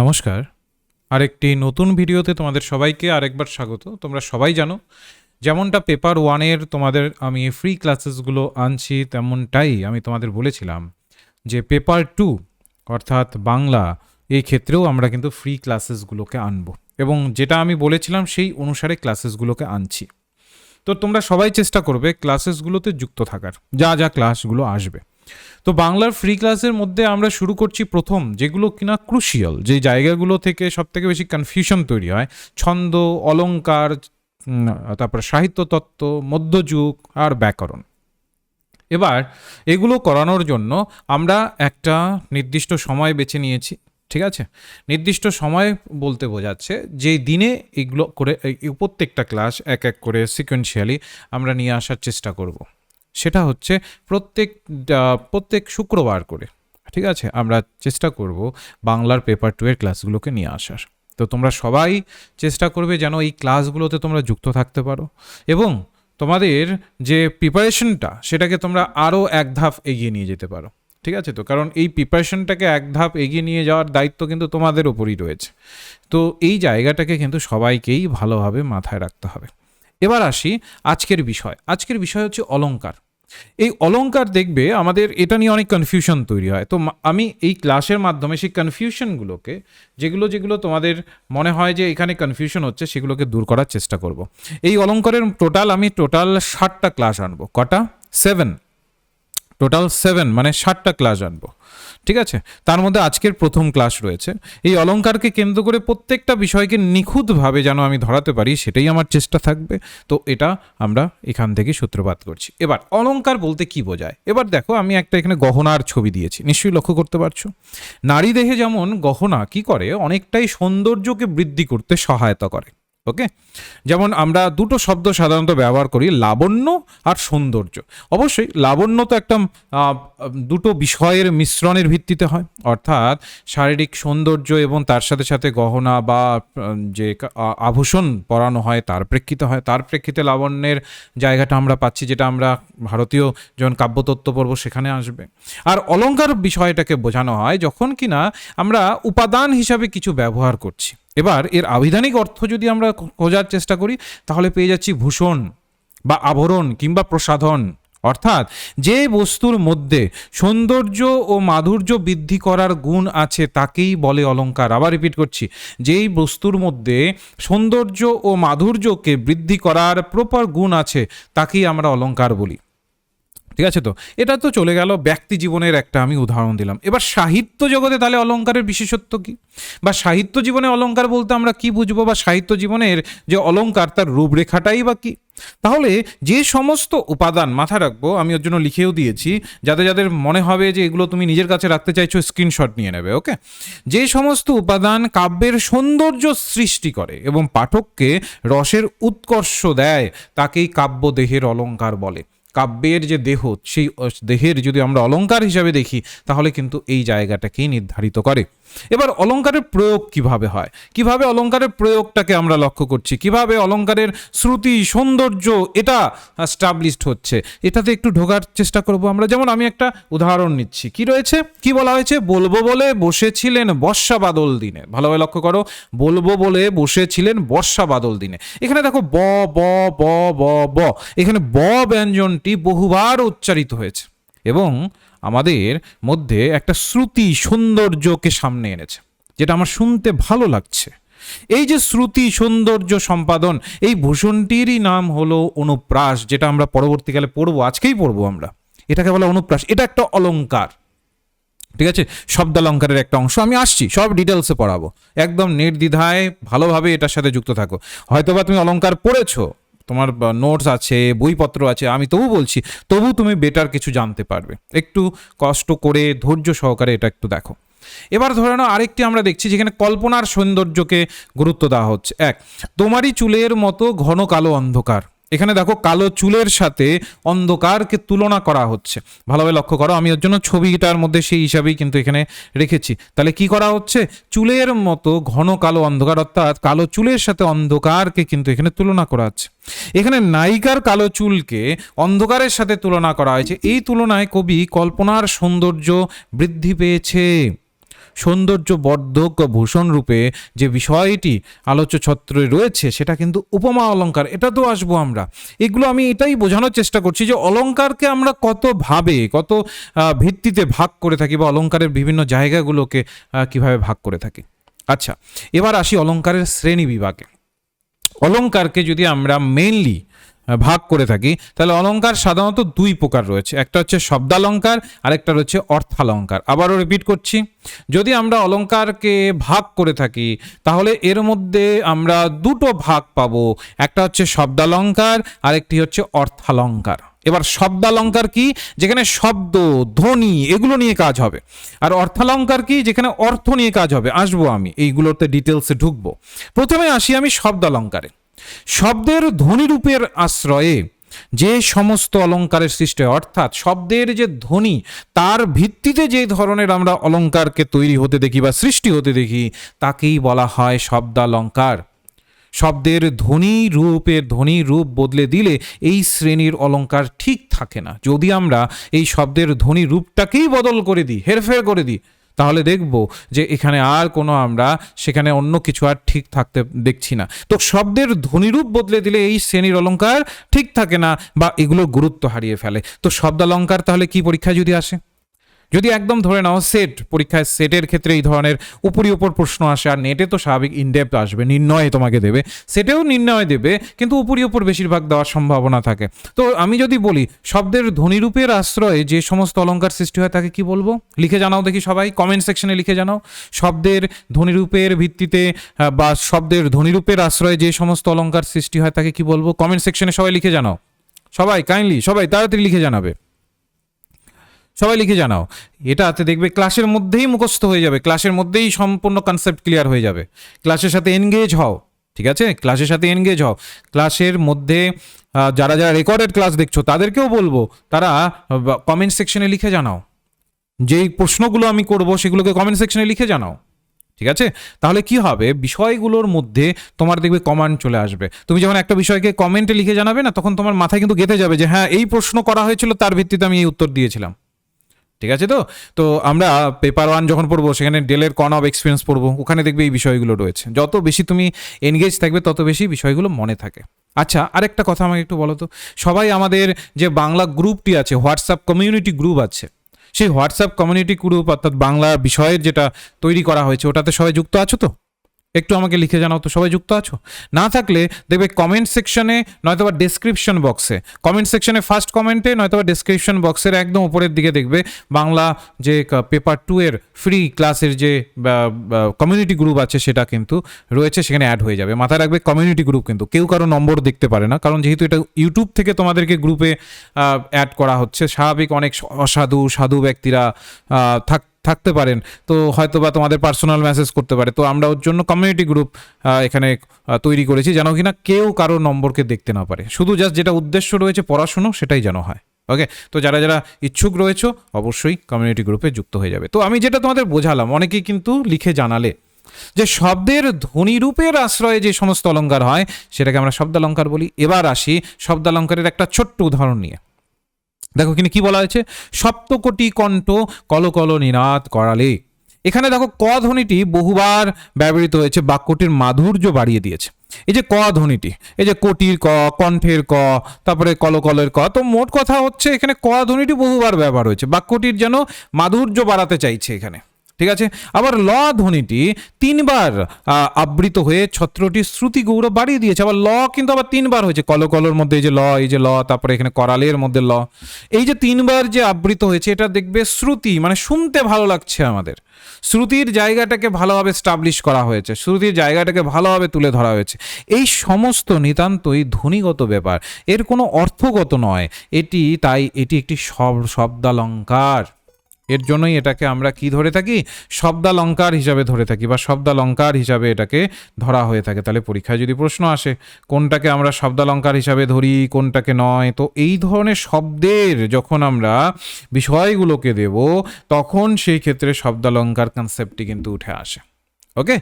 নমস্কার। আরেকটি নতুন ভিডিওতে তোমাদের সবাইকে আরেকবার স্বাগত। তোমরা সবাই জানো যেমনটা পেপার 1 এর তোমাদের আমি ফ্রি ক্লাসেসগুলো আনছি, তেমনটাই আমি তোমাদের বলেছিলাম যে পেপার 2 অর্থাৎ বাংলা, এই ক্ষেত্রেও আমরা কিন্তু ফ্রি ক্লাসেসগুলোকে আনবো এবং যেটা আমি বলেছিলাম সেই অনুসারে ক্লাসেসগুলোকে আনছি। তো তোমরা সবাই চেষ্টা করবে ক্লাসেসগুলোতে যুক্ত থাকার, যা যা ক্লাসগুলো আসবে। তো বাংলার ফ্রি ক্লাসের মধ্যে আমরা শুরু করছি প্রথম যেগুলো কিনা ক্রুশিয়াল, যে জায়গাগুলো থেকে সবথেকে বেশি কনফিউশন তৈরি হয়, ছন্দ, অলংকার, তারপর সাহিত্য তত্ত্ব, মধ্যযুগ আর ব্যাকরণ। এবার এগুলো করানোর জন্য আমরা একটা নির্দিষ্ট সময় বেছে নিয়েছি। ঠিক আছে, নির্দিষ্ট সময় বলতে বোঝাচ্ছে যেই দিনে এগুলো করে প্রত্যেকটা ক্লাস এক এক করে সিকোয়েন্সিয়ালি আমরা নিয়ে আসার চেষ্টা করব। সেটা হচ্ছে প্রত্যেক শুক্রবার করে। ঠিক আছে, আমরা চেষ্টা করব বাংলার পেপার 2 এর ক্লাসগুলোকে নিয়ে আসার। তো তোমরা সবাই চেষ্টা করবে যেন এই ক্লাসগুলোতে তোমরা যুক্ত থাকতে পারো এবং তোমাদের যে প্রিপারেশনটা সেটাকে তোমরা আরও এক ধাপ এগিয়ে নিয়ে যেতে পারো। ঠিক আছে, তো কারণ এই প্রিপারেশনটাকে এক ধাপ এগিয়ে নিয়ে যাওয়ার দায়িত্ব কিন্তু তোমাদের ওপরই রয়েছে। তো এই জায়গাটাকে কিন্তু সবাইকেই ভালোভাবে মাথায় রাখতে হবে। এবার আসি আজকের বিষয়। আজকের বিষয় হচ্ছে অলংকার। এই অলংকার দেখবে আমাদের এটা নিয়ে অনেক কনফিউশন তৈরি হয়। তো আমি এই ক্লাসের মাধ্যমে সেই কনফিউশনগুলোকে, যেগুলো তোমাদের মনে হয় যে এখানে কনফিউশন হচ্ছে, সেগুলোকে দূর করার চেষ্টা করব। এই অলংকারের আমি টোটাল 60টা ক্লাস আনবো। কটা? 7। টোটাল 7 মানে 60টা ক্লাস আনবো। ঠিক আছে, তার মধ্যে আজকের প্রথম ক্লাস রয়েছে। এই অলংকারকে কেন্দ্র করে প্রত্যেকটা বিষয়কে নিখুঁতভাবে যেন আমি ধরাতে পারি, সেটাই আমার চেষ্টা থাকবে। তো এটা আমরা এখান থেকে সূত্রপাত করছি। এবার অলংকার বলতে কি বোঝায়? এবার দেখো, আমি একটা এখানে গহনার ছবি দিয়েছি, নিশ্চয়ই লক্ষ্য করতে পারছো। নারী দেহে যেমন গহনা কি করে, অনেকটাই সৌন্দর্যকে বৃদ্ধি করতে সহায়তা করে। ওকে, যেমন আমরা দুটো শব্দ সাধারণত ব্যবহার করি, লাবণ্য আর সৌন্দর্য। অবশ্যই লাবণ্য তো একটা দুটো বিষয়ের মিশ্রণের ভিত্তিতে হয়, অর্থাৎ শারীরিক সৌন্দর্য এবং তার সাথে সাথে গহনা বা যে আভূষণ পরানো হয় তার প্রেক্ষিতে হয়। তার প্রেক্ষিতে লাবণ্যের জায়গাটা আমরা পাচ্ছি, যেটা আমরা ভারতীয় যখন কাব্যতত্ত্ব পড়ব সেখানে আসবে। আর অলংকার বিষয়টাকে বোঝানো হয় যখন কিনা আমরা উপাদান হিসাবে কিছু ব্যবহার করছি। এবার এর আবিধানিক অর্থ যদি আমরা খোঁজার চেষ্টা করি, তাহলে পেয়ে যাচ্ছি ভূষণ বা আভরণ কিংবা প্রসাধন। অর্থাৎ যে বস্তুর মধ্যে সৌন্দর্য ও মাধুর্য বৃদ্ধি করার গুণ আছে তাকেই বলে অলংকার। আবার রিপিট করছি, যেই বস্তুর মধ্যে সৌন্দর্য ও মাধুর্যকে বৃদ্ধি করার প্রপার গুণ আছে তাকেই আমরা অলংকার বলি। ঠিক আছে, তো এটা তো চলে গেল ব্যক্তি জীবনের একটা আমি উদাহরণ দিলাম। এবার সাহিত্য জগতে তাহলে অলংকারের বিশেষত্ব কি, বা সাহিত্য জীবনে অলংকার বলতে আমরা কি বুঝবো, বা সাহিত্য জীবনের যে অলংকার তার রূপরেখাটাই বা কি? তাহলে যে সমস্ত উপাদান, মাথায় রাখবো, আমি ওর জন্য লিখেও দিয়েছি, যাদের মনে হবে যে এগুলো তুমি নিজের কাছে রাখতে চাইছো, স্ক্রিনশট নিয়ে নেবে। ওকে, যে সমস্ত উপাদান কাব্যের সৌন্দর্য সৃষ্টি করে এবং পাঠককে রসের উৎকর্ষ দেয় তাকেই কাব্য দেহের অলংকার বলে। কাব্যের যে দেহ, সেই দেহের যদি আমরা অলংকার হিসাবে দেখি, তাহলে কিন্তু এই জায়গাটাকেই নির্ধারিত করে। এবার অলংকারের প্রয়োগ কিভাবে হয়, কিভাবে অলংকারের প্রয়োগটাকে আমরা লক্ষ্য করছি, কিভাবে অলংকারের শ্রুতি সৌন্দর্য এটা স্টাবলিশড হচ্ছে, এটাতে একটু ঢোকার চেষ্টা করব আমরা। যেমন আমি একটা উদাহরণ নিচ্ছি, কি রয়েছে, কি বলা হয়েছে, বলবো বলে বসেছিলেন বর্ষা বাদল দিনে। ভালোভাবে লক্ষ্য করো, বলবো বলে বসেছিলেন বর্ষা বাদল দিনে। এখানে দেখো ব ব ব ব ব, এখানে ব ব্যঞ্জনটি বহুবার উচ্চারিত হয়েছে এবং আমাদের মধ্যে একটা শ্রুতি সৌন্দর্যকে সামনে এনেছে, যেটা আমার শুনতে ভালো লাগছে। এই যে শ্রুতি সৌন্দর্য সম্পাদন, এই ভূষণটিরই নাম হলো অনুপ্রাস, যেটা আমরা পরবর্তীকালে পড়বো, আজকেই পড়বো আমরা। এটাকে বলে অনুপ্রাস, এটা একটা অলংকার। ঠিক আছে, শব্দালঙ্কারের একটা অংশ, আমি আসছি, সব ডিটেলসে পড়াবো, একদম নির্দ্বিধায় ভালোভাবে এটার সাথে যুক্ত থাকো। হয়তোবা তুমি অলংকার পড়েছো, তোমার নোটস আছে, বইপত্র আছে, আমি তবু বলছি, তবু তুমি বেটার কিছু জানতে পারবে। একটু কষ্ট করে ধৈর্য সহকারে এটা একটু দেখো। এবার ধরে নাও আরেকটি আমরা দেখছি যেখানে কল্পনার সৌন্দর্যকে গুরুত্ব দেওয়া হচ্ছে। তোমারই চুলের মতো ঘন কালো অন্ধকার। এখানে দেখো কালো চুলের সাথে অন্ধকারকে তুলনা করা হচ্ছে। ভালোভাবে লক্ষ্য করো, আমি ওর জন্য ছবিটার মধ্যে সেই হিসাবেই কিন্তু এখানে রেখেছি। তাহলে কি করা হচ্ছে, চুলের মতো ঘন কালো অন্ধকার, অর্থাৎ কালো চুলের সাথে অন্ধকারকে কিন্তু এখানে তুলনা করা হচ্ছে। এখানে নায়িকার কালো চুলকে অন্ধকারের সাথে তুলনা করা হয়েছে। এই তুলনায় কবি কল্পনার সৌন্দর্য বৃদ্ধি পেয়েছে। সৌন্দর্যবর্ধক ভূষণ রূপে যে বিষয়টি আলোচ্য ছত্রে রয়েছে সেটা কিন্তু উপমা অলংকার। এটা তো আসবো আমরা। এগুলো আমি এটাই বোঝানোর চেষ্টা করছি যে অলংকারকে আমরা কত ভাবে, কত ভিত্তিতে ভাগ করে থাকি, বা অলংকারের বিভিন্ন জায়গাগুলোকে কিভাবে ভাগ করে থাকি। আচ্ছা, এবার আসি অলংকারের শ্রেণী বিভাগে। অলংকারকে যদি আমরা মেইনলি ভাগ করে থাকি তাহলে অলংকার সাধারণত দুই প্রকার রয়েছে, একটা হচ্ছে শব্দালংকার আর একটা রয়েছে অর্থালংকার। আবারও রিপিট করছি, যদি আমরা অলংকারকে ভাগ করে থাকি তাহলে এর মধ্যে আমরা দুটো ভাগ পাবো, একটা হচ্ছে শব্দালংকার আর একটি হচ্ছে অর্থালংকার। এবার শব্দালংকার কি, যেখানে শব্দ, ধ্বনি এগুলো নিয়ে কাজ হবে, আর অর্থালংকার কি, যেখানে অর্থ নিয়ে কাজ হবে। আসবো আমি এইগুলোতে ডিটেলসে ঢুকবো। প্রথমে আসি আমি শব্দালংকারে। শব্দের ধ্বনিরূপের আশ্রয়ে যে সমস্ত অলংকারের সৃষ্টি হয়, অর্থাৎ শব্দের যে ধ্বনি তার ভিত্তিতে যে ধরনের আমরা অলংকারকে তৈরি হতে দেখি বা সৃষ্টি হতে দেখি তাকেই বলা হয় শব্দালংকার। শব্দের ধ্বনি রূপ বদলে দিলে এই শ্রেণীর অলংকার ঠিক থাকে না। যদি আমরা এই শব্দের ধ্বনি রূপটাকেই বদল করে দিই, হেরফের করে দিই, তাহলে দেখব যে এখানে আর কোনো আমরা সেখানে অন্য কিছু আর ঠিক থাকতে দেখছি না। তো শব্দের ধ্বনিরূপ বদলে দিলে এই শ্রেণীর অলংকার ঠিক থাকে না বা এগুলোর গুরুত্ব হারিয়ে ফেলে। তো শব্দালংকার তাহলে কি পরীক্ষায় যদি আসে, যদি একদম ধরে নাও সেট পরীক্ষায়, সেটের ক্ষেত্রে এই ধরনের উপরি উপর প্রশ্ন আসে, আর নেটে তো স্বাভাবিক ইনডেপথ আসবে, নির্ণয় তোমাকে দেবে, সেটেও নির্ণয় দেবে, কিন্তু উপরি উপর বেশিরভাগ দেওয়ার সম্ভাবনা থাকে। তো আমি যদি বলি শব্দের ধ্বনিরূপের আশ্রয়ে যে সমস্ত অলংকার সৃষ্টি হয় তাকে কি বলবো, লিখে জানাও দেখি সবাই, কমেন্ট সেকশনে লিখে জানাও। শব্দের ধ্বনিরূপের ভিত্তিতে বা শব্দের ধ্বনিরূপের আশ্রয়ে যে সমস্ত অলংকার সৃষ্টি হয় তাকে কি বলবো, কমেন্ট সেকশনে সবাই লিখে জানাও। সবাই কাইন্ডলি, সবাই তাড়াতাড়ি লিখে জানাবে, সবাই লিখে জানাও। এটাতে দেখবে ক্লাসের মধ্যেই মুখস্থ হয়ে যাবে, ক্লাসের মধ্যেই সম্পূর্ণ কনসেপ্ট ক্লিয়ার হয়ে যাবে। ক্লাসের সাথে এনগেজ হও, ঠিক আছে, ক্লাসের সাথে এনগেজ হও। ক্লাসের মধ্যে যারা যারা রেকর্ডেড ক্লাস দেখছো তাদেরকেও বলবো তারা কমেন্ট সেকশনে লিখে জানাও, যেই প্রশ্নগুলো আমি করব সেগুলোকে কমেন্ট সেকশনে লিখে জানাও, ঠিক আছে। তাহলে কি হবে, বিষয়গুলোর মধ্যে তোমার দেখবে কমান্ড চলে আসবে। তুমি যখন একটা বিষয়কে কমেন্টে লিখে জানাবে না, তখন তোমার মাথায় কিন্তু গেঁথে যাবে যে হ্যাঁ এই প্রশ্ন করা হয়েছিল, তার ভিত্তিতে আমি এই উত্তর দিয়েছিলাম, ঠিক আছে। তো আমরা পেপার 1 যখন পড়বো সেখানে ডেলের কন অফ এক্সপিরিয়েন্স পড়বো, ওখানে দেখবে এই বিষয়গুলো রয়েছে। যত বেশি তুমি এনগেজ থাকবে তত বেশি বিষয়গুলো মনে থাকে। আচ্ছা, আরেকটা কথা আমাকে একটু বলো তো, সবাই আমাদের যে বাংলা গ্রুপটি আছে, হোয়াটসঅ্যাপ কমিউনিটি গ্রুপ আছে, সেই হোয়াটসঅ্যাপ কমিউনিটি গ্রুপ অর্থাৎ বাংলা বিষয়ের যেটা তৈরি করা হয়েছে ওটাতে সবাই যুক্ত আছো তো? একটু আমাকে লিখে জানাও তো সবাই যুক্ত আছো। না থাকলে দেখবে কমেন্ট সেকশনে নয়তোবা ডেসক্রিপশন বক্সে, কমেন্ট সেকশনে ফার্স্ট কমেন্টে নয়তোবা ডেসক্রিপশন বক্সের একদম উপরের দিকে দেখবে বাংলা যে পেপার 2 এর ফ্রি ক্লাসের যে কমিউনিটি গ্রুপ আছে সেটা কিন্তু রয়েছে, সেখানে অ্যাড হয়ে যাবে। মাথায় রাখবে কমিউনিটি গ্রুপ কিন্তু কেউ কারো নম্বর দেখতে পারে না, কারণ যেহেতু এটা ইউটিউব থেকে তোমাদেরকে গ্রুপে অ্যাড করা হচ্ছে, স্বাভাবিক অনেক সাধু ব্যক্তিরা থাকতে পারেন, তো হয়তো বা তোমাদের পার্সোনাল মেসেজ করতে পারে। তো আমরা ওর জন্য কমিউনিটি গ্রুপ এখানে তৈরি করেছি, যেন কিনা কেউ কারো নম্বরকে দেখতে না পারে, শুধু জাস্ট যেটা উদ্দেশ্য রয়েছে পড়াশুনো সেটাই যেন হয়। ওকে, তো যারা যারা ইচ্ছুক রয়েছে অবশ্যই কমিউনিটি গ্রুপে যুক্ত হয়ে যাবে। তো আমি যেটা তোমাদের বোঝালাম, অনেকেই কিন্তু লিখে জানালে যে শব্দের ধ্বনিরূপের আশ্রয়ে যে সমস্ত অলংকার হয় সেটাকে আমরা শব্দালংকার বলি। এবার আসি শব্দালংকারের একটা ছোট্ট উদাহরণ নিয়ে। দেখো কিনা কি বলা হয়েছে, সপ্তকোটি কণ্ঠ কলকল নিনাদ করালে। এখানে দেখো ক ধ্বনিটি বহুবার ব্যবহৃত হয়েছে, বাক্যটির মাধুর্য বাড়িয়ে দিয়েছে। এই যে ক ধ্বনিটি, এই যে কোটির ক, কণ্ঠের ক, তারপরে কলকলের ক, তো মোট কথা হচ্ছে এখানে ক ধ্বনিটি বহুবার ব্যবহার হয়েছে, বাক্যটির যেন মাধুর্য বাড়াতে চাইছে এখানে, ঠিক আছে। আবার ল ধ্বনিটি 3 বার আবৃত হয়ে ছত্রটির শ্রুতি গৌরব বাড়িয়ে দিয়েছে। আবার ল কিন্তু আবার 3 বার হয়েছে, কলকলের মধ্যে এই যে ল, তারপরে এখানে করালের মধ্যে ল, এই যে 3 বার যে আবৃত হয়েছে এটা দেখবে শ্রুতি, মানে শুনতে ভালো লাগছে আমাদের, শ্রুতির জায়গাটাকে ভালোভাবে স্টাবলিশ করা হয়েছে, শ্রুতির জায়গাটাকে ভালোভাবে তুলে ধরা হয়েছে। এই সমস্ত নিতান্তই ধ্বনিগত ব্যাপার, এর কোনো অর্থগত নয়। এটি একটি শব্দালংকার। এর জন্যই এটাকে আমরা কি ধরে থাকি, শব্দালংকার হিসাবে ধরে থাকি, বা শব্দালংকার হিসাবে এটাকে ধরা হয়ে থাকে। তাহলে পরীক্ষায় যদি প্রশ্ন আসে কোনটাকে আমরা শব্দালংকার হিসাবে ধরি, কোনটাকে নয়, তো এই ধরনের শব্দের যখন আমরা বিষয়গুলোকে দেব তখন সেই ক্ষেত্রে শব্দালংকার কনসেপ্টটি কিন্তু উঠে আসে। ওকে,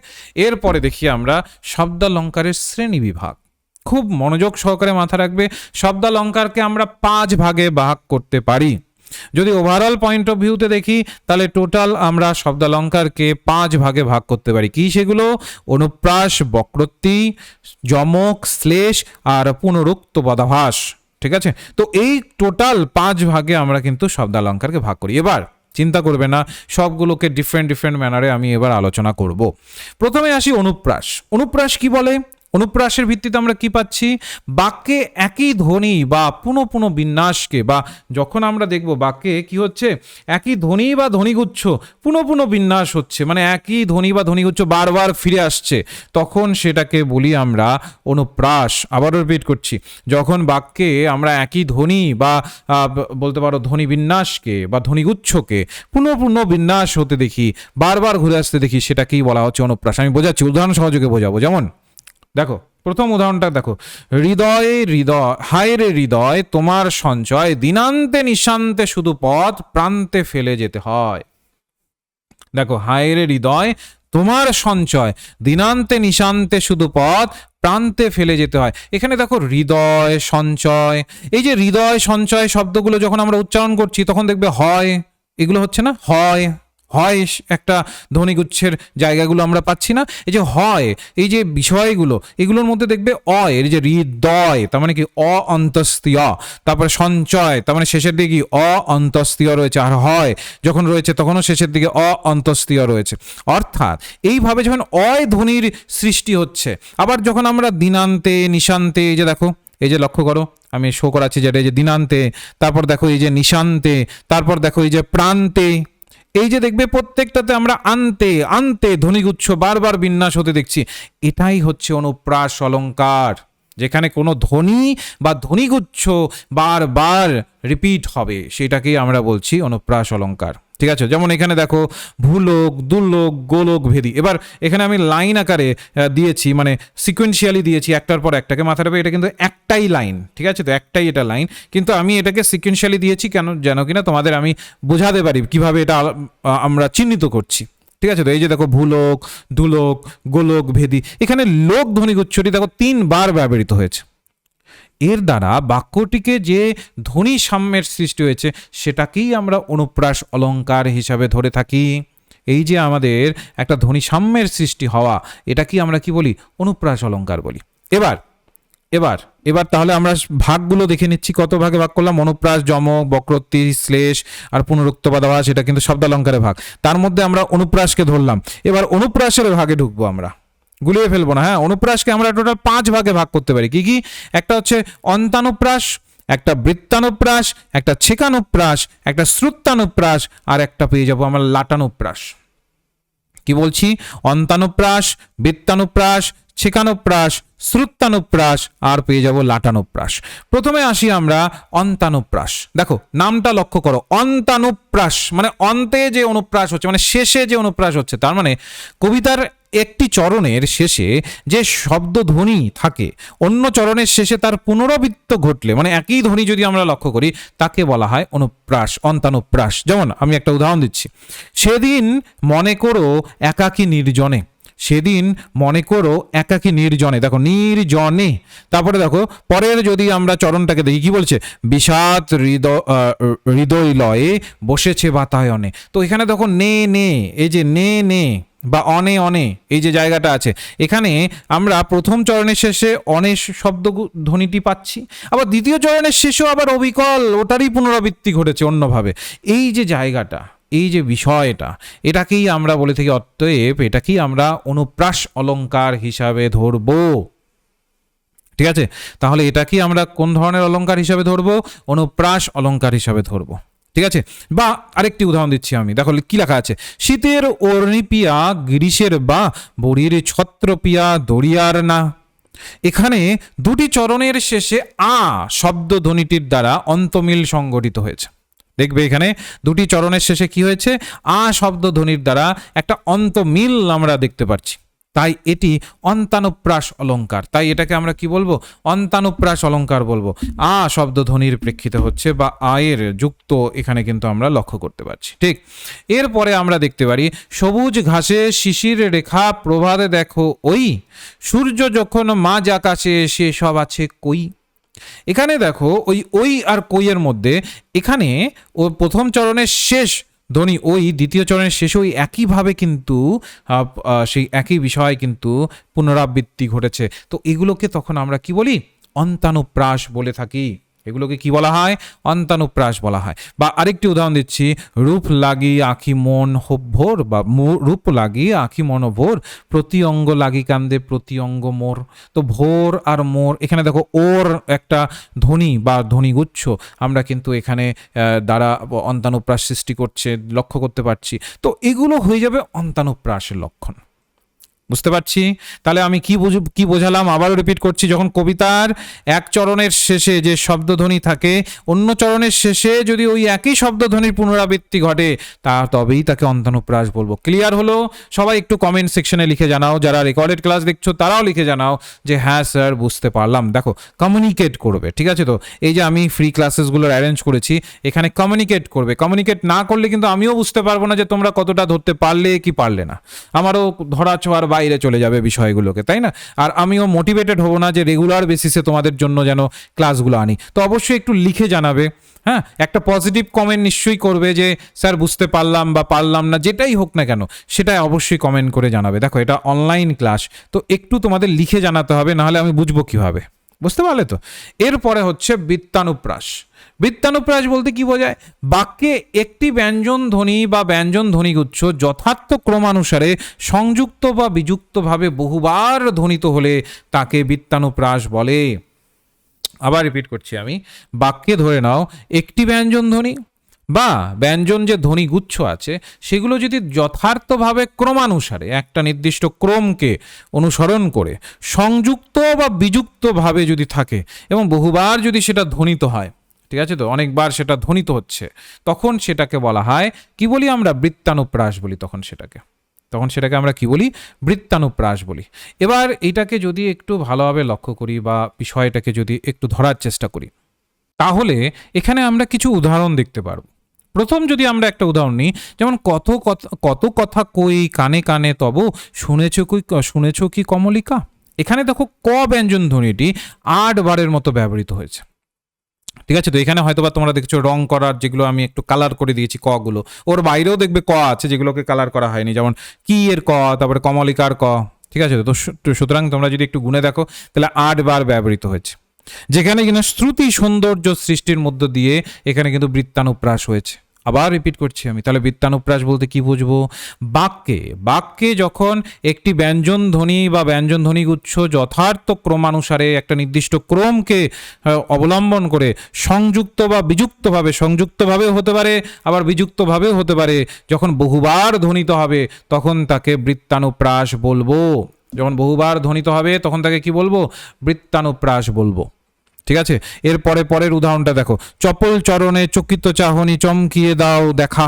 এরপরে দেখি আমরা শব্দালংকারের শ্রেণী বিভাগ। খুব মনোযোগ সহকারে মাথা রাখবে, শব্দালংকারকে আমরা 5 ভাগে ভাগ করতে পারি। যদি ওভারঅল পয়েন্ট অফ ভিউতে দেখি তাহলে টোটাল আমরা শব্দালঙ্কারকে 5 ভাগে ভাগ করতে পারি। কি সেগুলো? অনুপ্রাস, বক্রোক্তি, যমক, শ্লেষ আর পুনরুক্ত পদাভাস। ঠিক আছে, তো এই টোটাল 5 ভাগে আমরা কিন্তু শব্দালঙ্কারকে ভাগ করি। এবার চিন্তা করবে না, সবগুলোকে ডিফারেন্ট ম্যানারে আমি এবার আলোচনা করব। প্রথমে আসি অনুপ্রাস। অনুপ্রাস কি বলে? অনুপ্রাসের ভিত্তিতে আমরা কি পাচ্ছি? বাক্যে একই ধ্বনি বা পুনঃ বিন্যাসকে, বা যখন আমরা দেখব বাক্যে কি হচ্ছে, একই ধ্বনি বা ধ্বনিগুচ্ছ পুনঃ বিন্যাস হচ্ছে, মানে একই ধ্বনি বা ধ্বনিগুচ্ছ বারবার ফিরে আসছে, তখন সেটাকে বলি আমরা অনুপ্রাস। আবারও রিপিট করছি, যখন বাক্যে আমরা একই ধ্বনি বা বলতে পারো ধ্বনি বিন্যাসকে বা ধ্বনিগুচ্ছকে পুনঃ বিন্যাস হতে দেখি, বারবার ঘুরে আসতে দেখি, সেটাকেই বলা হচ্ছে অনুপ্রাস। আমি বোঝাচ্ছি, উদাহরণ সহযোগে বোঝাবো। যেমন দেখো, প্রথম উদাহরণটা দেখো, হায় রে হৃদয় তোমার সঞ্চয়, দিনান্তে নিশান্তে শুধু পথ প্রান্তে ফেলে যেতে হয়। দেখো, হায় রে হৃদয় তোমার সঞ্চয়, দিনান্তে নিশান্তে শুধু পথ প্রান্তে ফেলে যেতে হয়। এখানে দেখো হৃদয়, সঞ্চয়, এই যে হৃদয় সঞ্চয় শব্দগুলো যখন আমরা উচ্চারণ করছি তখন দেখবে হয়, এগুলো হচ্ছে না, হয় হয় একটা ধ্বনিগুচ্ছের জায়গাগুলো আমরা পাচ্ছি না। এই যে হয়, এই যে বিষয়গুলো, এগুলোর মধ্যে দেখবে এর যে হৃদয় তার মানে কি অ অন্তস্তীয়, তারপরে সঞ্চয় তার মানে শেষের দিকে কি অ অন্তস্তীয় রয়েছে, আর হয় যখন রয়েছে তখনও শেষের দিকে অ অন্তস্তীয় রয়েছে। অর্থাৎ এইভাবে যখন অয় ধ্বনির সৃষ্টি হচ্ছে, আবার যখন আমরা দিনান্তে নিশান্তে, এই যে দেখো, এই যে লক্ষ্য করো, আমি শো করাচ্ছি যেটা, এই যে দিনান্তে, তারপর দেখো এই যে নিশান্তে, তারপর দেখো এই যে প্রান্তে, এই যে দেখবে প্রত্যেকটাতে আমরা আন্তে আন্তে ধ্বনিগুচ্ছ বারবার বিন্যাস হতে দেখছি। এটাই হচ্ছে অনুপ্রাস অলঙ্কার, যেখানে কোনো ধ্বনি বা ধ্বনিগুচ্ছ বারবার রিপিট হবে, সেটাকেই আমরা বলছি অনুপ্রাস অলঙ্কার। ঠিক আছে, যেমন এখানে দেখো ভূলোক, দুর্লোক, গোলোক, ভেদি। এবার এখানে আমি লাইন আকারে দিয়েছি, মানে সিকোয়েন্সিয়ালি দিয়েছি, একটার পর একটাকে মাথায় রাখবে, এটা কিন্তু একটাই লাইন। ঠিক আছে, তো একটাই এটা লাইন, কিন্তু আমি এটাকে সিকোয়েন্সিয়ালি দিয়েছি কেন, যেন কিনা তোমাদের আমি বোঝাতে পারি কিভাবে এটা আমরা চিহ্নিত করছি। ঠিক আছে, তো এই যে দেখো ভূলোক, দুলোক, গোলোক, ভেদি, এখানে লোক ধ্বনিগুচ্ছটি দেখো 3 বার ব্যবহৃত হয়েছে। এর দ্বারা বাক্যটিকে যে ধ্বনি সাম্যের সৃষ্টি হয়েছে সেটাকেই আমরা অনুপ্রাস অলঙ্কার হিসাবে ধরে থাকি। এই যে আমাদের একটা ধ্বনি সাম্যের সৃষ্টি হওয়া, এটাকেই আমরা কি বলি? অনুপ্রাস অলঙ্কার বলি। এবার এবার এবার তাহলে আমরা ভাগগুলো দেখে নিচ্ছি, কত ভাগে ভাগ করলাম? অনুপ্রাস, যমক, বক্রোক্তি, শ্লেষ আর পুনরুক্ত পদাভাস, এটা কিন্তু শব্দালঙ্কারে ভাগ। তার মধ্যে আমরা অনুপ্রাসকে ধরলাম। এবার অনুপ্রাসের ভাগে ঢুকবো, আমরা গুলিয়ে ফেলবো না। হ্যাঁ, অনুপ্রাসকে আমরা টোটাল 5 ভাগে ভাগ করতে পারি। কি কি? একটা হচ্ছে অন্তানুপ্রাস, একটা বৃত্তানুপ্রাস, একটা ছেকানুপ্রাস, একটা শ্রুত্তানুপ্রাস, আর একটা পেয়ে যাবো আমরা লাটানুপ্রাস। কি বলছি? অন্তানুপ্রাস, বৃত্তানুপ্রাস, ছেকানুপ্রাস, শ্রুত্তানুপ্রাস, আর পেয়ে যাব লাটানুপ্রাস। প্রথমে আসি আমরা অন্তানুপ্রাস। দেখো নামটা লক্ষ্য করো, অন্তানুপ্রাস মানে অন্তে যে অনুপ্রাস হচ্ছে, মানে শেষে যে অনুপ্রাস হচ্ছে। তার মানে কবিতার একটি চরণের শেষে যে শব্দ ধ্বনি থাকে, অন্য চরণের শেষে তার পুনরাবৃত্ত ঘটলে, মানে একই ধ্বনি যদি আমরা লক্ষ্য করি, তাকে বলা হয় অনুপ্রাস, অন্তানুপ্রাস। যেমন আমি একটা উদাহরণ দিচ্ছি, সেদিন মনে করো একাকী নির্জনে, সেদিন মনে করো একাকী নির্জনে, দেখো নির্জনে, তারপরে দেখো পরের যদি আমরা চরণটাকে দেখি, কি বলছে? বিষাদ হৃদয় লয়ে বসেছে বাতায়নে। তো এখানে দেখো নে নে, এই যে নে নে বা অনে অনে, এই যে জায়গাটা আছে, এখানে আমরা প্রথম চরণের শেষে অনেক শব্দ ধ্বনিটি পাচ্ছি, আবার দ্বিতীয় চরণের শেষেও আবার অবিকল ওটারই পুনরাবৃত্তি ঘটেছে অন্যভাবে। এই যে জায়গাটা, এই যে বিষয়টা, এটাকেই আমরা বলে থাকি, অতএব এটাকেই আমরা অনুপ্রাস অলঙ্কার হিসাবে ধরব। ঠিক আছে, তাহলে এটাকেই আমরা কোন ধরনের অলঙ্কার হিসাবে ধরব? অনুপ্রাস অলঙ্কার হিসাবে ধরব। ঠিক আছে, বা আরেকটি উদাহরণ দিচ্ছি আমি, দেখো কি লেখা আছে, শীতের অর্ণি পিয়া গ্রীষের বা বড়ির ছত্র পিয়া দড়িয়ার না। এখানে দুটি চরণের শেষে আ শব্দ ধ্বনিটির দ্বারা অন্তমিল সংগঠিত হয়েছে। দেখবে এখানে দুটি চরণের শেষে কি হয়েছে? আ শব্দ ধ্বনির দ্বারা একটা অন্তমিল আমরা দেখতে পাচ্ছি, তাই এটি অন্তানুপ্রাস অলঙ্কার। তাই এটাকে আমরা কি বলবো? অন্তানুপ্রাস অলঙ্কার বলবো। আ শব্দ ধ্বনির প্রেক্ষিতে হচ্ছে বা আয়ের যুক্ত এখানে কিন্তু আমরা লক্ষ্য করতে পারছি। ঠিক, এরপরে আমরা দেখতে পারি, সবুজ ঘাসে শিশির রেখা প্রভাতে দেখো ওই, সূর্য যখন মাঝ আকাশে সে সব আছে কই। এখানে দেখো ওই আর কইয়ের মধ্যে এখানে ও প্রথম চরণের শেষ ধ্বনি ওই, দ্বিতীয় চরণের শেষে ওই একইভাবে কিন্তু সেই একই বিষয় কিন্তু পুনরাবৃত্তি ঘটেছে। তো এগুলোকে তখন আমরা কি বলি? অন্তানুপ্রাস বলে থাকি। এগুলোকে কি বলা হয়? অন্তানুপ্রাস বলা হয়। বা আরেকটি উদাহরণ দিচ্ছি, রূপ লাগি আঁখি মন ভোর, বা রূপ লাগি আঁখি মন ভোর, প্রতি অঙ্গ লাগি কান্দে প্রতি অঙ্গ মোর। তো ভোর আর মোর, এখানে দেখো ওর একটা ধ্বনি বা ধ্বনিগুচ্ছ আমরা কিন্তু এখানে দ্বারা অন্তানুপ্রাস সৃষ্টি করছে লক্ষ্য করতে পারছি। তো এগুলো হয়ে যাবে অন্তানুপ্রাসের লক্ষণ। বুঝতে পারছি? তাহলে আমি কি বোঝালাম আবারও রিপিট করছি, যখন কবিতার এক চরণের শেষে যে শব্দধ্বনি থাকে, অন্য চরণের শেষে যদি ওই একই শব্দধ্বনির পুনরাবৃত্তি ঘটে, তবেই তাকে অন্তানুপ্রাস বলবো। ক্লিয়ার হলো? সবাই একটু কমেন্ট সেকশনে লিখে জানাও, যারা রেকর্ডেড ক্লাস দেখছো তারাও লিখে জানাও যে হ্যাঁ স্যার বুঝতে পারলাম। দেখো কমিউনিকেট করবে, ঠিক আছে? তো এই যে আমি ফ্রি ক্লাসেসগুলোর অ্যারেঞ্জ করেছি, এখানে কমিউনিকেট করবে। কমিউনিকেট না করলে কিন্তু আমিও বুঝতে পারবো না যে তোমরা কতটা ধরতে পারলে কি পারলে না। আমারও ধরা ছোঁয়ার বাইরে চলে যাবে বিষয়গুলোকে, তাই না? আর আমিও মোটিভেটেড হব না যে রেগুলার বেসিসে তোমাদের জন্য যেন ক্লাসগুলো আনি। তো অবশ্যই একটু লিখে জানাবে, হ্যাঁ, একটা পজিটিভ কমেন্ট নিশ্চয়ই করবে যে স্যার বুঝতে পারলাম বা পারলাম না, যেটাই হোক না কেন সেটাই অবশ্যই কমেন্ট করে জানাবে। দেখো এটা অনলাইন ক্লাস, তো একটু তোমাদের লিখে জানাতে হবে, নাহলে আমি বুঝবো কিভাবে। বুঝতে পারলে তো? এরপরে হচ্ছে বৃত্তানুপ্রাস। বৃত্তানুপ্রাস বলতে কি বোঝায়? বাক্যে একটি ব্যঞ্জন ধ্বনি বা ব্যঞ্জন ধ্বনিগুচ্ছ যথার্থ ক্রমানুসারে সংযুক্ত বা বিযুক্তভাবে বহুবার ধ্বনিত হলে তাকে বৃত্তানুপ্রাস বলে। আবার রিপিট করছি আমি, বাক্যে ধরে নাও একটি ব্যঞ্জন ধ্বনি বা ব্যঞ্জন যে ধ্বনিগুচ্ছ আছে সেগুলো যদি যথার্থভাবে ক্রমানুসারে একটা নির্দিষ্ট ক্রমকে অনুসরণ করে সংযুক্ত বা বিযুক্তভাবে যদি থাকে এবং বহুবার যদি সেটা ধ্বনিত হয়, ঠিক আছে? তো অনেকবার সেটা ধ্বনিত হচ্ছে, তখন সেটাকে বলা হয় কি বলি আমরা? বৃত্তানুপ্রাস বলি। তখন সেটাকে আমরা কি বলি? বৃত্তানুপ্রাস বলি। এবার এটাকে যদি একটু ভালোভাবে লক্ষ্য করি বা বিষয়টাকে যদি একটু ধরার চেষ্টা করি, তাহলে এখানে আমরা কিছু উদাহরণ দেখতে পারবো। প্রথম যদি আমরা একটা উদাহরণ নিই, যেমন কত কথা কই কানে কানে তব, শুনেছ কি কমলিকা। এখানে দেখো ক ব্যঞ্জন ধ্বনিটি 8 বারের মতো ব্যবহৃত হয়েছে, ঠিক আছে? তো এখানে হয়তোবা তোমরা দেখছো রং করার, যেগুলো আমি একটু কালার করে দিয়েছি ক গুলো, ওর বাইরেও দেখবে ক আছে যেগুলোকে কালার করা হয়নি, যেমন কি এর ক, তারপরে কমলিকার ক, ঠিক আছে? তো সুতরাং তোমরা যদি একটু গুনে দেখো তাহলে 8 বার ব্যবহৃত হয়েছে, যেখানে কিনা শ্রুতি সৌন্দর্য সৃষ্টির মধ্য দিয়ে এখানে কিন্তু বৃত্তানুপ্রাস হয়েছে। আবার রিপিট করছি আমি, তাহলে বৃত্তানুপ্রাস বলতে কি বুঝবো? বাক্যে যখন একটি ব্যঞ্জন ধ্বনি বা ব্যঞ্জন ধ্বনিগুচ্ছ যথার্থ ক্রমানুসারে একটা নির্দিষ্ট ক্রমকে অবলম্বন করে সংযুক্ত বা সংযুক্তভাবেও হতে পারে, আবার বিযুক্তভাবেও হতে পারে, যখন বহুবার ধ্বনিত হবে তখন তাকে বৃত্তানুপ্রাস বলবো। যখন বহুবার ধ্বনিত হবে তখন তাকে কি বলবো? বৃত্তানুপ্রাস বলবো, ঠিক আছে? পরের উদাহরণটা দেখো, চপল চরণে চকিত চাহনি চমকিয়ে দাও দেখা।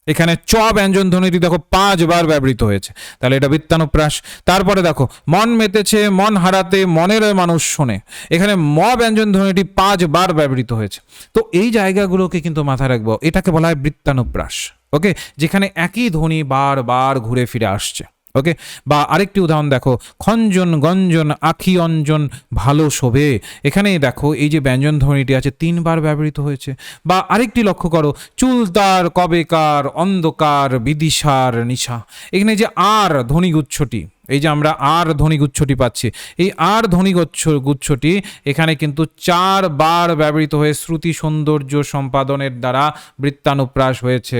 এখানে চ ব্যঞ্জন ধ্বনিটি দেখো 5 বার ব্যবহৃত হয়েছে, তাহলে এটা বৃত্তানুপ্রাস। তারপরে দেখো, মন মেতেছে মন হারাতে মনের মানুষ শোনে। এখানে ম ব্যঞ্জন ধ্বনিটি 5 বার ব্যবহৃত হয়েছে। তো এই জায়গাগুলোকে কিন্তু মাথায় রাখবো, এটাকে বলা হয় বৃত্তানুপ্রাস। ওকে, যেখানে একই ধ্বনি বারবার ঘুরে ফিরে আসছে। ওকে, বা আরেকটি উদাহরণ দেখো, খঞ্জন গঞ্জন আখি অঞ্জন ভালো শোভে। এখানে দেখো এই যে ব্যঞ্জন ধ্বনিটি আছে 3 বার ব্যবহৃত হয়েছে। বা আরেকটি লক্ষ্য করো, চুলতার কবেকার অন্ধকার বিদিশার নিশা। এখানে যে আর ধ্বনিগুচ্ছটি, এই যে আমরা আর ধ্বনিগুচ্ছটি পাচ্ছি, এই আর ধ্বনিগুচ্ছটি এখানে কিন্তু 4 বার ব্যবহৃত হয়ে শ্রুতি সৌন্দর্য সম্পাদনের দ্বারা বৃত্তানুপ্রাস হয়েছে,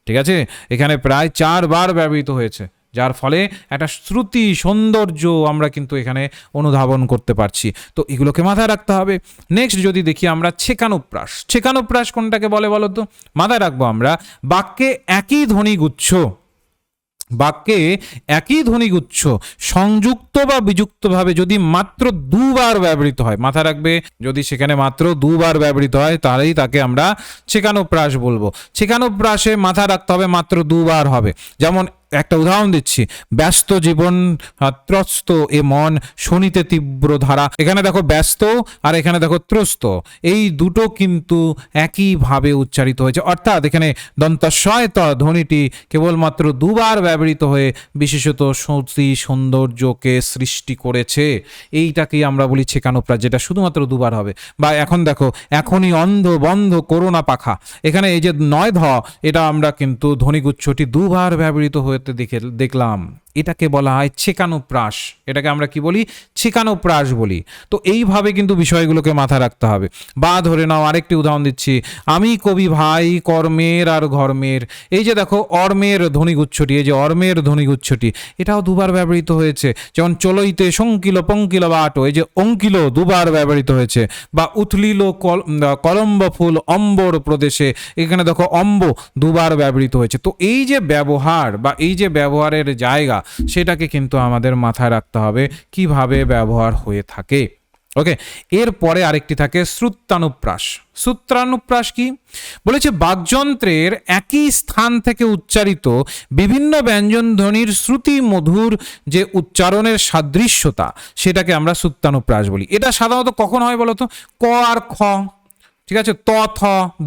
ঠিক আছে? এখানে প্রায় 4 বার ব্যবহৃত হয়েছে, যার ফলে একটা শ্রুতি সৌন্দর্য আমরা কিন্তু এখানে অনুধাবন করতে পারছি। তো এগুলোকে মাথায় রাখতে হবে। নেক্সট যদি দেখি আমরা ছেকানুপ্রাস কোনটাকে বলে বলো তো? মাথায় রাখবো আমরা, বাক্যে একই ধ্বনিগুচ্ছ সংযুক্ত বা বিযুক্তভাবে যদি মাত্র 2 বার ব্যবহৃত হয়, মাথায় রাখবে, যদি সেখানে মাত্র 2 বার ব্যবহৃত হয় তাহলেই তাকে আমরা ছেকানুপ্রাস বলবো। ছেকানুপ্রাসে মাথায় রাখতে হবে মাত্র 2 বার হবে। যেমন একটা উদাহরণ দিচ্ছি, ব্যস্ত জীবন ত্রস্ত এ মন শনিতে তীব্র ধারা। এখানে দেখো ব্যস্ত আর এখানে দেখো ত্রস্ত, এই দুটো কিন্তু একইভাবে উচ্চারিত হয়েছে, অর্থাৎ এখানে দন্তস্বয় ত ধ্বনিটি কেবলমাত্র দুবার ব্যবহৃত হয়ে বিশেষত শ্রুতি সৌন্দর্যকে সৃষ্টি করেছে। এইটাকেই আমরা বলি ছেকানোপ্রাস, যেটা শুধুমাত্র দুবার হবে। বা এখন দেখো, এখনই অন্ধ বন্ধ করোনা পাখা, এখানে এই যে নয় ধ, এটা আমরা কিন্তু ধ্বনিগুচ্ছটি দুবার ব্যবহৃত হতে দেখলাম। এটাকে বলা হয় ছেকানোপ্রাস। এটাকে আমরা কি বলি? ছেকানোপ্রাস বলি। তো এইভাবে কিন্তু বিষয়গুলোকে মাথায় রাখতে হবে। বা ধরে নাও আরেকটি উদাহরণ দিচ্ছি, আমি কবি ভাই কর্মের আর ঘর্মের। এই যে দেখো অর্মের ধ্বনিগুচ্ছটি, এই যে অর্মের ধ্বনিগুচ্ছটি, এটাও দুবার ব্যবহৃত হয়েছে। যেমন চলইতে শঙ্কিল পঙ্কিল বাটো, এই যে অঙ্কিল দুবার ব্যবহৃত হয়েছে। বা উথলিল কলম্ব ফুল অম্বর প্রদেশে, এখানে দেখো অম্ব দুবার ব্যবহৃত হয়েছে। তো এই যে ব্যবহার বা এই যে ব্যবহারের জায়গা, সেটাকে কিন্তু আমাদের মাথায় রাখতে হবে কিভাবে ব্যবহার হয়ে থাকে। ওকে, এরপরে আরেকটি থাকে শ্রুত্যানুপ্রাস। শ্রুত্যানুপ্রাস কি বলেছে? বাকযন্ত্রের একই স্থান থেকে উচ্চারিত বিভিন্ন ব্যঞ্জন ধ্বনির শ্রুতি মধুর যে উচ্চারণের সাদৃশ্যতা, সেটাকে আমরা শ্রুত্যানুপ্রাস বলি। এটা সাধারণত কখন হয় বলতো? ক আর খ, ঠিক আছে, ত থ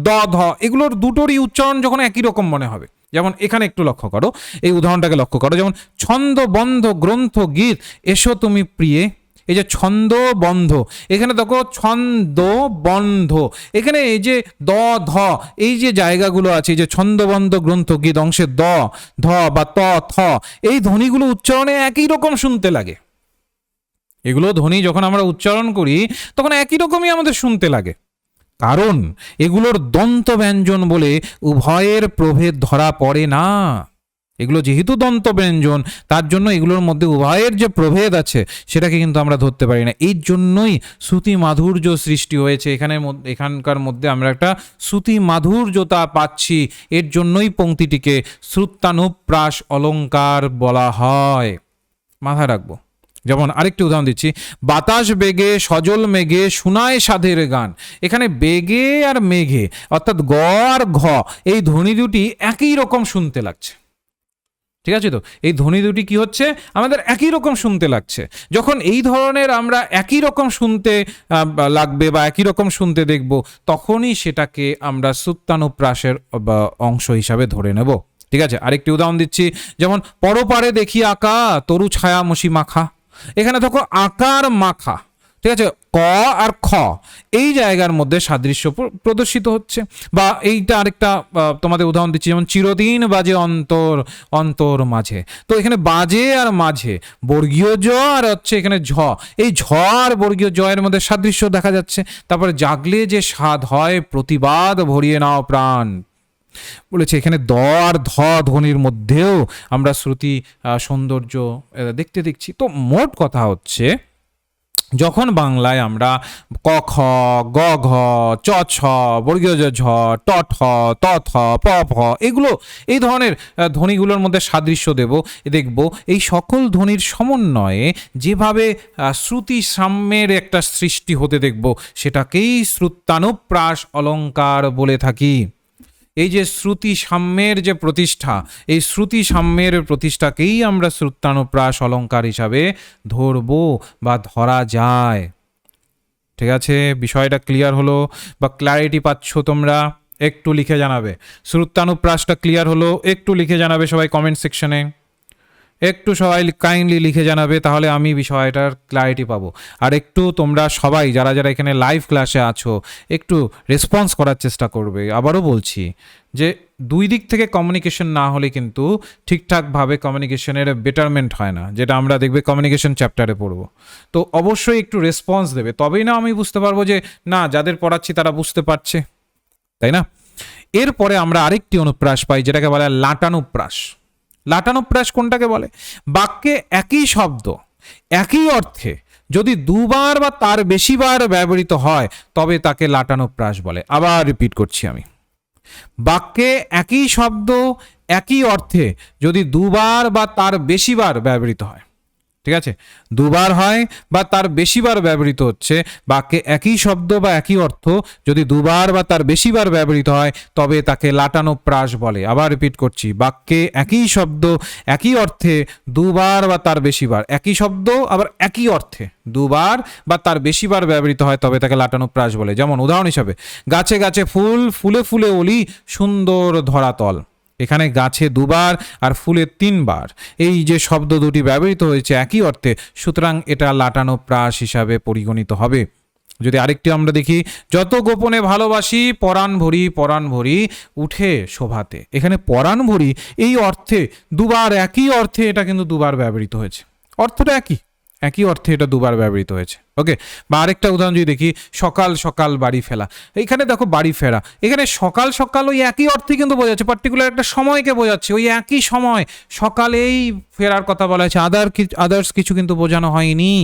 দ ধ, এগুলোর দুটোরই উচ্চারণ যখন একই রকম মনে হবে। যেমন এখানে একটু লক্ষ্য করো, এই উদাহরণটাকে লক্ষ্য করো, যেমন ছন্দ বন্ধ গ্রন্থ গীত এসো তুমি প্রিয়ে। এই যে ছন্দ বন্ধ, এখানে দেখো ছন্দ বন্ধ, এখানে এই যে দ ধ, এই যে জায়গাগুলো আছে, এই যে ছন্দ বন্ধ গ্রন্থ গীত অংশে দ ধ বা ত থ, এই ধ্বনিগুলো উচ্চারণে একই রকম শুনতে লাগে। এগুলো ধ্বনি যখন আমরা উচ্চারণ করি তখন একই রকমই আমাদের শুনতে লাগে, কারণ এগুলোর দন্ত ব্যঞ্জন বলে উভয়ের প্রভেদ ধরা পড়ে না। এগুলো যেহেতু দন্ত ব্যঞ্জন, তার জন্য এগুলোর মধ্যে উভয়ের যে প্রভেদ আছে সেটাকে কিন্তু আমরা ধরতে পারি না। এই জন্যই শ্রুতি মাধুর্য সৃষ্টি হয়েছে এখানকার মধ্যে আমরা একটা শ্রুতি মাধুর্যতা পাচ্ছি। এর জন্যই পংক্তিটিকে শ্রুত্যানুপ্রাস অলঙ্কার বলা হয়। মাথায় রাখবো। যেমন আরেকটি উদাহরণ দিচ্ছি, বাতাস বেগে সজল মেঘে শোনায় সাধের গান। এখানে বেগে আর মেঘে, অর্থাৎ গ আর ঘ, এই ধ্বনি দুটি একই রকম শুনতে লাগছে। ঠিক আছে, তো এই ধ্বনি দুটি কি হচ্ছে? আমাদের একই রকম শুনতে লাগছে। যখন এই ধরনের আমরা একই রকম শুনতে লাগবে বা একই রকম শুনতে দেখব, তখনই সেটাকে আমরা শ্রুত্যানুপ্রাসের অংশ হিসাবে ধরে নেব। ঠিক আছে, আরেকটি উদাহরণ দিচ্ছি, যেমন পরপারে দেখি আঁকা তরু ছায়া মসি মাখা। এখানে দেখো আকার মাখা, ঠিক আছে, ক আর খ, এই জায়গার মধ্যে সাদৃশ্য প্রদর্শিত হচ্ছে। বা এইটা আরেকটা তোমাদের উদাহরণ দিচ্ছি, যেমন চিরদিন বাজে অন্তর অন্তর মাঝে। তো এখানে বাজে আর মাঝে বর্গীয় জ আর হচ্ছে এখানে ঝ, এই ঝ আর বর্গীয় জ এর মধ্যে সাদৃশ্য দেখা যাচ্ছে। তারপরে জাগলে যে স্বাদ হয় প্রতিবাদ ভরিয়ে নাও প্রাণ বলেছে। এখানে দ আর ধ ধ্বনির মধ্যেও আমরা শ্রুতি সৌন্দর্য দেখতে দেখছি। তো মোট কথা হচ্ছে, যখন বাংলায় আমরা ক খ গ ঘ চ ছ বর্গীয় ঝ ট ঠ ত থ প ফ এগুলো, এই ধরনের ধ্বনিগুলোর মধ্যে সাদৃশ্য দেখব, এই সকল ধ্বনির সমন্বয়ে যেভাবে শ্রুতি সাম্যের একটা সৃষ্টি হতে দেখব, সেটাকেই শ্রুত্যানুপ্রাস অলঙ্কার বলে থাকি। এই যে শ্রুতি সাম্যের যে প্রতিষ্ঠা, এই শ্রুতি সাম্যের প্রতিষ্ঠাকেই আমরা শ্রুত্যানুপ্রাস অলঙ্কার হিসাবে ধরব বা ধরা যায়। ঠিক আছে, বিষয়টা ক্লিয়ার হলো বা ক্ল্যারিটি পাচ্ছ তোমরা? একটু লিখে জানাবে। শ্রুত্যানুপ্রাসটা ক্লিয়ার হলো? একটু লিখে জানাবে সবাই কমেন্ট সেকশনে, একটু সবাই কাইন্ডলি লিখে জানাবে, তাহলে আমি বিষয়টার ক্ল্যারিটি পাবো। আর একটু তোমরা সবাই যারা যারা এখানে লাইভ ক্লাসে আছো, একটু রেসপন্স করার চেষ্টা করবে। আবারও বলছি যে দুই দিক থেকে কমিউনিকেশন না হলে কিন্তু ঠিকঠাকভাবে কমিউনিকেশনের বেটারমেন্ট হয় না, যেটা আমরা দেখবে কমিউনিকেশন চ্যাপ্টারে পড়বো। তো অবশ্যই একটু রেসপন্স দেবে, তবেই না আমি বুঝতে পারবো যে না, যাদের পড়াচ্ছি তারা বুঝতে পারছে, তাই না? এরপরে আমরা আরেকটি অনুপ্রাস পাই, যেটাকে বলে লাটানুপ্রাস। লাটানুপ্রাস কোনটাকে বলে? বাক্যে একই শব্দ একই অর্থে যদি দুবার বা তার বেশিবার ব্যবহৃত হয় তবে তাকে লাটানুপ্রাস বলে। আবার রিপিট করছি আমি, বাক্যে একই শব্দ একই অর্থে যদি দুবার বা তার বেশিবার ব্যবহৃত হয়, ঠিক আছে, দুবার হয় বা তার বেশিবার ব্যবহৃত হচ্ছে, বাক্যে একই শব্দ বা একই অর্থ যদি দুবার বা তার বেশিবার ব্যবহৃত হয় তবে তাকে লাটানো প্রাস বলে। আবার রিপিট করছি, বাক্যে একই শব্দ একই অর্থে দুবার বা তার বেশিবার, একই শব্দ আবার একই অর্থে দুবার বা তার বেশিবার ব্যবহৃত হয় তবে তাকে লাটানো প্রাস বলে। যেমন উদাহরণ হিসাবে, গাছে গাছে ফুল, ফুলে ফুলে অলি, সুন্দর ধরাতল। এখানে গাছে দুবার আর ফুলে তিনবার, এই যে শব্দ দুটি ব্যবহৃত হয়েছে একই অর্থে, সুতরাং এটা লাটানো প্রাস হিসাবে পরিগণিত হবে। যদি আরেকটি আমরা দেখি, যত গোপনে ভালোবাসি পরাণ ভরি উঠে শোভাতে। এখানে পরাণ ভরি এই অর্থে দুবার, একই অর্থে এটা কিন্তু দুবার ব্যবহৃত হয়েছে, অর্থটা একই অর্থে এটা দুবার ব্যবহৃত হয়েছে। ওকে, বা আরেকটা উদাহরণ যদি দেখি, সকাল সকাল বাড়ি ফেরা। এখানে দেখো বাড়ি ফেরা, এখানে সকাল সকাল ওই একই অর্থে কিন্তু বোঝাচ্ছে, পার্টিকুলার একটা সময়কে বোঝাচ্ছে, ওই একই সময় সকালেই ফেরার কথা বলা হয়েছে, আদার্স কিছু কিন্তু বোঝানো হয়নি।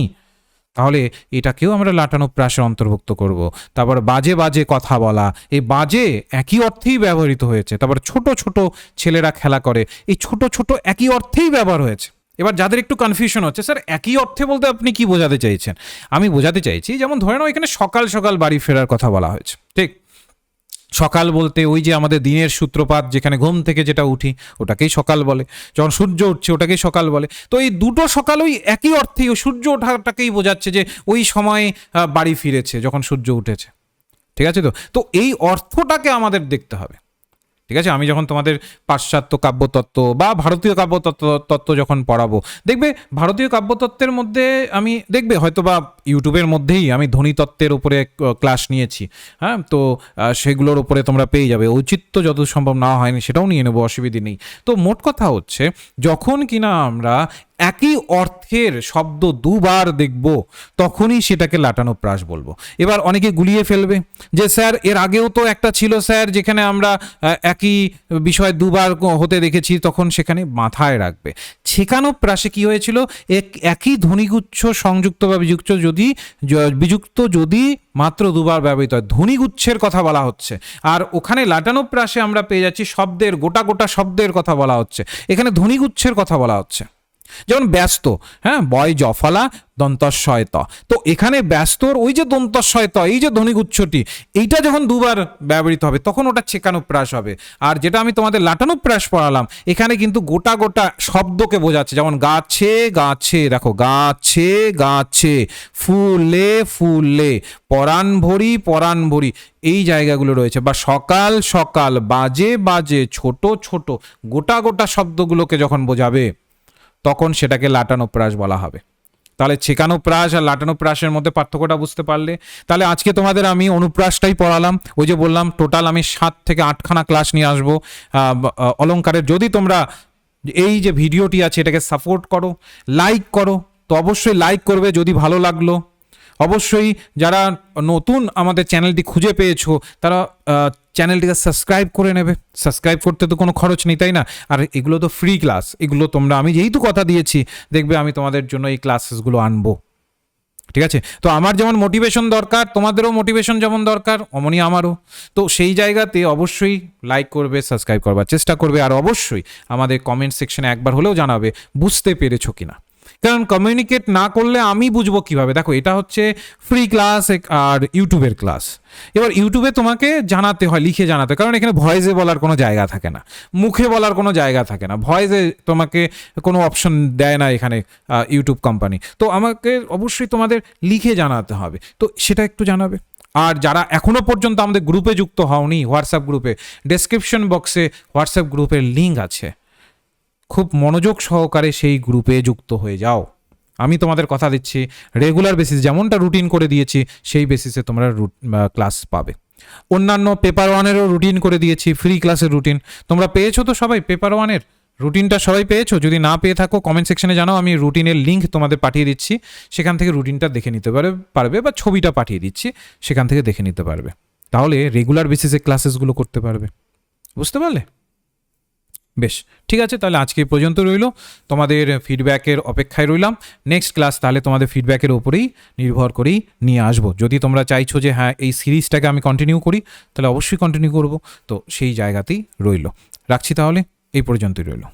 তাহলে এটাকেও আমরা লাটানো প্রাসে অন্তর্ভুক্ত করব। তারপর বাজে বাজে কথা বলা, এই বাজে একই অর্থেই ব্যবহৃত হয়েছে। তারপর ছোট ছোট ছেলেরা খেলা করে, এই ছোট ছোট একই অর্থেই ব্যবহার হয়েছে। এবার যাদের একটু কনফিউশন হচ্ছে, স্যার একই অর্থে বলতে আপনি কি বোঝাতে চাইছেন? আমি বোঝাতে চাইছি, যেমন ধরে নাও এখানে সকাল সকাল বাড়ি ফেরার কথা বলা হয়েছে, ঠিক? সকাল বলতে ওই যে আমাদের দিনের সূত্রপাত, যেখানে ঘুম থেকে যেটা উঠি ওটাকেই সকাল বলে, যখন সূর্য উঠছে ওটাকেই সকাল বলে। তো এই দুটো সকাল ওই একই অর্থেই, ওই সূর্য ওঠাটাকেই বোঝাচ্ছে যে ওই সময় বাড়ি ফিরেছে যখন সূর্য উঠেছে। ঠিক আছে, তো এই অর্থটাকে আমাদের দেখতে হবে। ঠিক আছে, আমি যখন তোমাদের পাশ্চাত্য কাব্যতত্ত্ব বা ভারতীয় কাব্যতত্ত্ব যখন পড়াবো, দেখবে ভারতীয় কাব্যতত্ত্বের মধ্যে আমি দেখবে হয়তো বা ইউটিউবের মধ্যেই আমি ধ্বনিতত্ত্বের উপরে ক্লাস নিয়েছি, হ্যাঁ, তো সেগুলোর উপরে তোমরা পেয়ে যাবে। ঔচিত্য যত সম্ভব না হয়নি সেটাও নিয়ে নেবো, অসুবিধে নেই। তো মোট কথা হচ্ছে, যখন কিনা আমরা একই অর্থের শব্দ দুবার দেখব তখনই সেটাকে লাটানো প্রাস বলবো। এবার অনেকে গুলিয়ে ফেলবে যে স্যার এর আগেও তো একটা ছিল স্যার যেখানে আমরা একই বিষয় দুবার হতে দেখেছি, তখন সেখানে মাথায় রাখবে ছেকানো প্রাসে কি হয়েছিল, একই ধ্বনিগুচ্ছ সংযুক্ত বা বিযুক্ত যদি মাত্র দুবার ব্যবহৃত হয়, ধ্বনিগুচ্ছের কথা বলা হচ্ছে। আর ওখানে লাটানো প্রাসে আমরা পেয়ে যাচ্ছি শব্দের গোটা গোটা শব্দের কথা বলা হচ্ছে, এখানে ধ্বনিগুচ্ছের কথা বলা হচ্ছে। যেমন ব্যস্ত, হ্যাঁ, বয় জফলা দন্তস্বয় ত, তো এখানে ব্যস্তর ওই যে দন্তস্বয় ত, এই যে ধ্বনিগুচ্ছটি, এইটা যখন দুবার ব্যবহৃত হবে তখন ওটা ছেকানো প্রাস হবে। আর যেটা আমি তোমাদের লাটানো প্রাস পড়ালাম, এখানে কিন্তু গোটা গোটা শব্দকে বোঝাচ্ছে। যেমন গাছে গাছে, দেখো গাছে গাছে, ফুলে ফুলে, পরাণ ভরি, এই জায়গাগুলো রয়েছে। বা সকাল সকাল, বাজে বাজে, ছোট ছোট, গোটা গোটা শব্দগুলোকে যখন বোঝাবে তখন সেটাকে লাটানো প্রাস বলা হবে। তাহলে ছেকানো প্রাস আর লাটানো প্রাসের মধ্যে পার্থক্যটা বুঝতে পারলে? তাহলে আজকে তোমাদের আমি অনুপ্রাসটাই পড়ালাম। ওই যে বললাম টোটাল আমি 7 থেকে 8খানা ক্লাস নিয়ে আসবো অলংকারের। যদি তোমরা এই যে ভিডিওটি আছে এটাকে সাপোর্ট করো, লাইক করো, তো অবশ্যই লাইক করবে যদি ভালো লাগলো। অবশ্যই যারা নতুন আমাদের চ্যানেলটি খুঁজে পেয়েছো তারা চ্যানেলটিকে সাবস্ক্রাইব করে নেবে। সাবস্ক্রাইব করতে তো কোনো খরচ নেই, তাই না? আর এগুলো তো ফ্রি ক্লাস, এগুলো তোমরা, আমি যেহেতু কথা দিয়েছি, দেখবে আমি তোমাদের জন্য এই ক্লাসেসগুলো আনবো। ঠিক আছে, তো আমার যেমন মোটিভেশন দরকার, তোমাদেরও মোটিভেশন যেমন দরকার, অমনি আমারও। তো সেই জায়গাতে অবশ্যই লাইক করবে, সাবস্ক্রাইব করবার চেষ্টা করবে, আর অবশ্যই আমাদের কমেন্ট সেকশনে একবার হলেও জানাবে বুঝতে পেরেছো কিনা। কারণ কমিউনিকেট না করলে আমি বুঝবো কিভাবে? দেখো এটা হচ্ছে ফ্রি ক্লাস আর ইউটিউবের ক্লাস। এবার ইউটিউবে তোমাকে জানাতে হয়, লিখে জানাতে হয়, কারণ এখানে ভয়েসে বলার কোনো জায়গা থাকে না, মুখে বলার কোনো জায়গা থাকে না, ভয়েসে তোমাকে কোনো অপশন দেয় না এখানে ইউটিউব কোম্পানি। তো আমাকে অবশ্যই তোমাদের লিখে জানাতে হবে, তো সেটা একটু জানাবে। আর যারা এখনো পর্যন্ত আমাদের গ্রুপে যুক্ত হওনি, হোয়াটসঅ্যাপ গ্রুপে, ডেসক্রিপশন বক্সে হোয়াটসঅ্যাপ গ্রুপের লিঙ্ক আছে, খুব মনোযোগ সহকারে সেই গ্রুপে যুক্ত হয়ে যাও। আমি তোমাদের কথা দিচ্ছি, রেগুলার বেসিস যেমনটা রুটিন করে দিয়েছি সেই বেসিসে তোমরা ক্লাস পাবে। অন্যান্য পেপার ওয়ানেরও রুটিন করে দিয়েছি, ফ্রি ক্লাসের রুটিন তোমরা পেয়েছো তো সবাই? পেপার ওয়ানের রুটিনটা সবাই পেয়েছো? যদি না পেয়ে থাকো কমেন্ট সেকশনে জানাও, আমি রুটিনের লিঙ্ক তোমাদের পাঠিয়ে দিচ্ছি, সেখান থেকে রুটিনটা দেখে নিতে পারবে, বা ছবিটা পাঠিয়ে দিচ্ছি, সেখান থেকে দেখে নিতে পারবে। তাহলে রেগুলার বেসিসে ক্লাসেসগুলো করতে পারবে। বুঝতে পারলে? বেশ, ঠিক আছে, তাহলে আজকে পর্যন্ত রইল, তোমাদের ফিডব্যাকের অপেক্ষায় রইলাম। নেক্সট ক্লাস তাহলে তোমাদের ফিডব্যাকের উপরেই নির্ভর করেই নিয়ে আসবো। যদি তোমরা চাইছো যে হ্যাঁ এই সিরিজটাকে আমি কন্টিনিউ করি, তাহলে অবশ্যই কন্টিনিউ করব। তো সেই জায়গাতেই রইল, রাখছি তাহলে, এই পর্যন্তই রইল।